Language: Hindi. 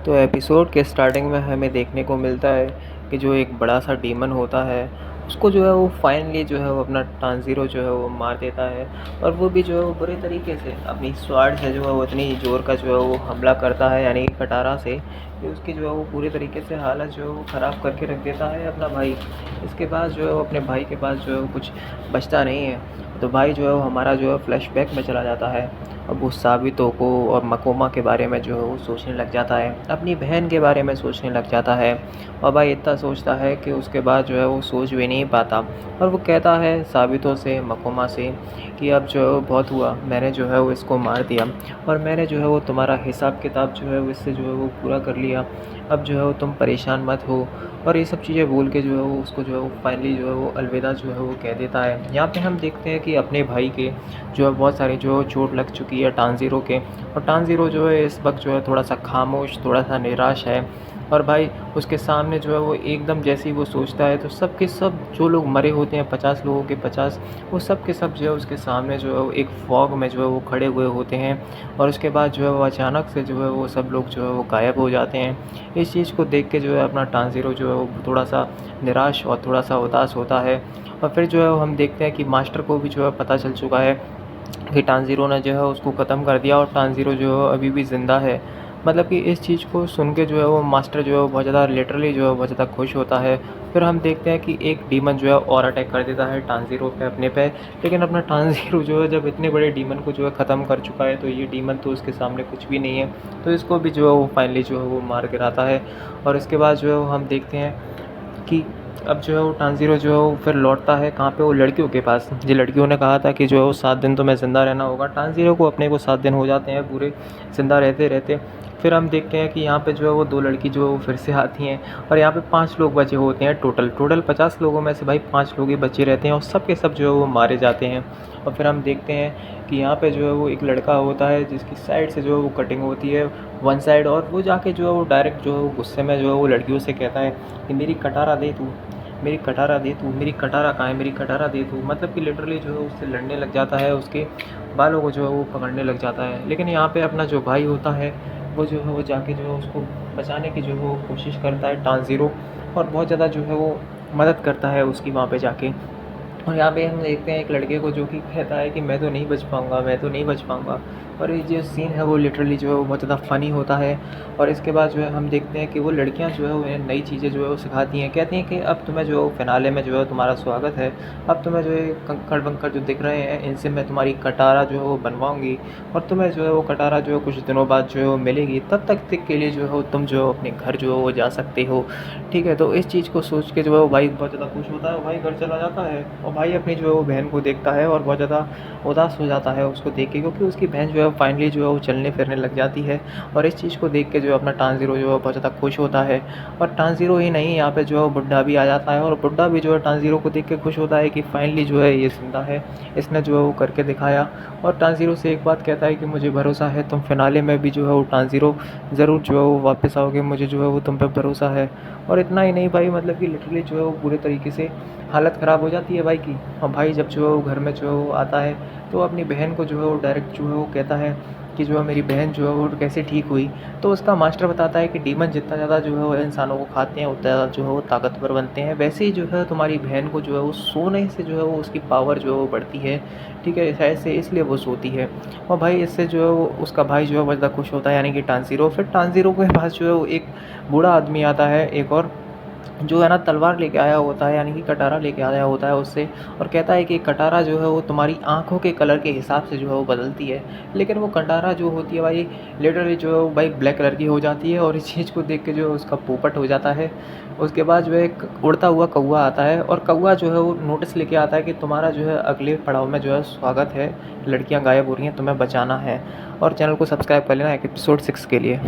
तो एपिसोड के स्टार्टिंग में हमें देखने को मिलता है कि जो एक बड़ा सा डीमन होता है, उसको जो है वो फाइनली जो है वो अपना टांजीरो जो है वो मार देता है। और वो भी जो है वो बुरे तरीके से अपनी स्वाड से जो है वो इतनी ज़ोर का जो है वो हमला करता है, यानी कि कटारा से, कि उसकी जो है वो पूरे तरीके से हालत जो है वो ख़राब करके रख देता है अपना भाई। इसके बाद जो है वो अपने भाई के पास जो है वो कुछ बचता नहीं है। तो भाई जो है वो हमारा जो है फ्लैशबैक में चला जाता है। अब वो साबितो को और मकोमा के बारे में जो है वो सोचने लग जाता है, अपनी बहन के बारे में सोचने लग जाता है। और भाई इतना सोचता है कि उसके बाद जो है वो सोच भी नहीं पाता। और वो कहता है साबितो से, मकोमा से, कि अब जो है वो बहुत हुआ, मैंने जो है वो इसको मार दिया और मैंने जो है वो तुम्हारा हिसाब किताब जो है वो इससे जो है वो पूरा कर लिया। अब जो है वो तुम परेशान मत हो। और ये सब चीज़ें बोल के जो है वो उसको जो है वो फाइनली जो है वो अलविदा जो है वो कह देता है। यहाँ पे हम देखते हैं कि अपने भाई के जो है बहुत सारी जो चोट लग चुकी है टांजीरो के, और टांजीरो जो है इस वक्त जो है थोड़ा सा खामोश, थोड़ा सा निराश है। और भाई उसके सामने जो है वो एकदम जैसे ही वो सोचता है तो सब के सब जो लोग मरे होते हैं, 50 लोगों के 50, वो सब के सब जो है उसके सामने जो है वो एक फॉग में जो है वो खड़े हुए होते हैं। और उसके बाद जो है वो अचानक से जो है वो सब लोग जो है वो गायब हो जाते हैं। इस चीज़ को देख के जो है अपना टांजीरो जो है वो थोड़ा सा निराश और थोड़ा सा उदास होता है। और फिर जो है हम देखते हैं कि मास्टर को भी जो है पता चल चुका है कि टांजीरो ने जो है उसको ख़त्म कर दिया, और टांजीरो जो है अभी भी ज़िंदा है। मतलब कि इस चीज़ को सुन के जो है वो मास्टर जो है वो बहुत ज़्यादा लिटरली जो है बहुत ज़्यादा खुश होता है। फिर हम देखते हैं कि एक डीमन जो है और अटैक कर देता है टांजीरो पे, अपने पे। लेकिन अपना टांजीरो जो है जब इतने बड़े डीमन को जो है ख़त्म कर चुका है, तो ये डीमन तो उसके सामने कुछ भी नहीं है। तो इसको भी जो है वो फाइनली जो है वो मार गिराता है। और इसके बाद जो है वो हम देखते हैं कि अब जो है वो टांजीरो जो है वो फिर लौटता है कहाँ पे, वो लड़कियों के पास। जी, लड़कियों ने कहा था कि जो है वो 7 दिन तो मैं ज़िंदा रहना होगा। टांजीरो को अपने को 7 दिन हो जाते हैं पूरे ज़िंदा रहते रहते। फिर हम देखते हैं कि यहाँ पे जो है वो 2 लड़की जो है वो फिर से आती हैं, और यहाँ पे 5 लोग बचे होते हैं टोटल 50 लोगों में से भाई 5 लोग ही बचे रहते हैं, और सब के सब जो है वो मारे जाते हैं। और फिर हम देखते हैं कि यहाँ पे जो है वो एक लड़का होता है जिसकी साइड से जो है वो कटिंग होती है वन साइड, और वो जाके जो है वो डायरेक्ट जो है वो गुस्से में जो है वो लड़कियों से कहता है कि मेरी कटारा दे तू, मेरी कटारा दे तू, मेरी कटारा कहाँ है, मेरी कटारा दे तू। मतलब कि लिटरली जो है उससे लड़ने लग जाता है, उसके बालों को जो है वो पकड़ने लग जाता है। लेकिन यहाँ पे अपना जो भाई होता है वो जो है वो जाके जो है उसको बचाने की जो है वो कोशिश करता है टांजीरो, और बहुत ज़्यादा जो है वो मदद करता है उसकी वहाँ पे जाके। और यहाँ पे हम देखते हैं एक लड़के को जो कि कहता है कि मैं तो नहीं बच पाऊँगा, मैं तो नहीं बच पाऊँगा। और ये जो सीन है वो लिटरली जो है वो बहुत ज़्यादा फ़नी होता है। और इसके बाद जो है हम देखते हैं कि वो लड़कियाँ जो है उन्हें नई चीज़ें जो है वो सिखाती हैं। कहती हैं कि अब तुम्हें जो फ़िनाले में जो है तुम्हारा स्वागत है। अब तुम्हें जो ये कंकड़-वंकड़ जो दिख रहे हैं, इनसे मैं तुम्हारी कटारा जो है वो बनवाऊँगी, और तुम्हें जो है वो कटारा जो है कुछ दिनों बाद जो है वो मिलेगी। तब तक के लिए जो है तुम जो है अपने घर जो है वो जा सकते हो। ठीक है, तो इस चीज़ को सोच के जो है वो भाई बहुत ज़्यादा खुश होता है, और भाई घर चला जाता है। और भाई अपनी जो है वो बहन को देखता है और बहुत ज़्यादा उदास हो जाता है उसको देख के, क्योंकि उसकी बहन जो है फाइनली जो है वो चलने फिरने लग जाती है। और इस चीज़ को देख के जो है अपना टांजीरो जो है बहुत ज़्यादा खुश होता है। और टांजीरो ही नहीं, यहाँ पे जो है वो बुड्ढा भी आ जाता है, और बुड्ढा भी जो है टांजीरो को देख के खुश होता है कि फाइनली जो है ये ज़िंदा है, इसने जो है वो करके दिखाया। और टांजीरो से एक बात कहता है कि मुझे भरोसा है तुम फिनाले में भी जो है वो टांजीरो ज़रूर जो है वो वापस आओगे, मुझे जो है वो तुम पे भरोसा है। और इतना ही नहीं भाई, मतलब कि लिटरली जो है वो बुरे तरीके से हालत ख़राब हो जाती है भाई की। और भाई जब जो है वो घर में जो है वो आता है, तो अपनी बहन को जो है वो डायरेक्ट जो है वो कहता है कि जो है मेरी बहन जो है वो कैसे ठीक हुई। तो उसका मास्टर बताता है कि डीमन जितना ज़्यादा जो है वो इंसानों को खाते हैं, उतना ज़्यादा जो है वो ताकतवर बनते हैं। वैसे ही जो है तुम्हारी बहन को जो है वो सोने से जो है वो उसकी पावर जो है वो बढ़ती है। ठीक है, शायद से इसलिए वो सोती है। और भाई इससे जो है वो उसका भाई जो है बहुत ज़्यादा खुश होता है, यानी कि टांजीरो। फिर टांजीरो के पास जो है वो एक बूढ़ा आदमी आता है, एक और, जो है ना तलवार लेके आया होता है, यानी कि कटारा लेके आया होता है उससे, और कहता है कि कटारा जो है वो तुम्हारी आँखों के कलर के हिसाब से जो है वो बदलती है। लेकिन वो कटारा जो होती है भाई लिटरली जो है वो भाई ब्लैक कलर की हो जाती है, और इस चीज़ को देख के जो है उसका पोपट हो जाता है। उसके बाद जो है एक उड़ता हुआ कौवा आता है, और कौवा जो है वो नोटिस लेके आता है कि तुम्हारा जो है अगले पड़ाव में जो है स्वागत है, लड़कियाँ गायब हो रही हैं, तुम्हें बचाना है। और चैनल को सब्सक्राइब कर लेना एपिसोड 6 के लिए।